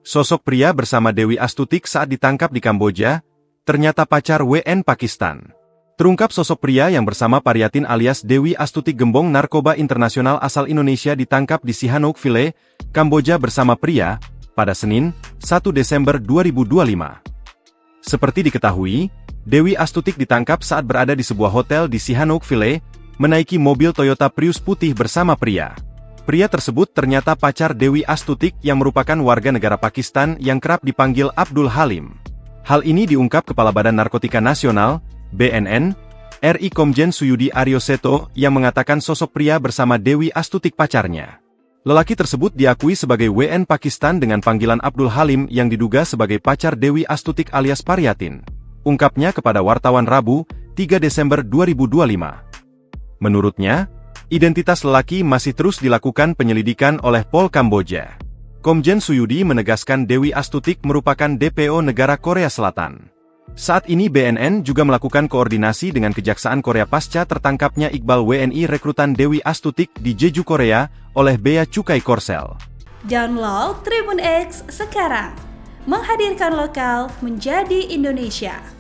Sosok pria bersama Dewi Astutik saat ditangkap di Kamboja, ternyata pacar WN Pakistan. Terungkap sosok pria yang bersama Paryatin alias Dewi Astutik gembong narkoba internasional asal Indonesia ditangkap di Sihanoukville, Kamboja bersama pria, pada Senin, 1 Desember 2025. Seperti diketahui, Dewi Astutik ditangkap saat berada di sebuah hotel di Sihanoukville, menaiki mobil Toyota Prius putih bersama pria. Pria tersebut ternyata pacar Dewi Astutik yang merupakan warga negara Pakistan yang kerap dipanggil Abdul Halim. Hal ini diungkap Kepala Badan Narkotika Nasional, BNN, RI Komjen Suyudi Aryoseto yang mengatakan sosok pria bersama Dewi Astutik pacarnya. Lelaki tersebut diakui sebagai WN Pakistan dengan panggilan Abdul Halim yang diduga sebagai pacar Dewi Astutik alias Paryatin. Ungkapnya kepada wartawan Rabu, 3 Desember 2025. Menurutnya, identitas lelaki masih terus dilakukan penyelidikan oleh Pol Kamboja. Komjen Suyudi menegaskan Dewi Astutik merupakan DPO negara Korea Selatan. Saat ini BNN juga melakukan koordinasi dengan Kejaksaan Korea pasca tertangkapnya Iqbal WNI rekrutan Dewi Astutik di Jeju, Korea, oleh Bea Cukai Korsel. Download Tribun X sekarang, menghadirkan lokal menjadi Indonesia.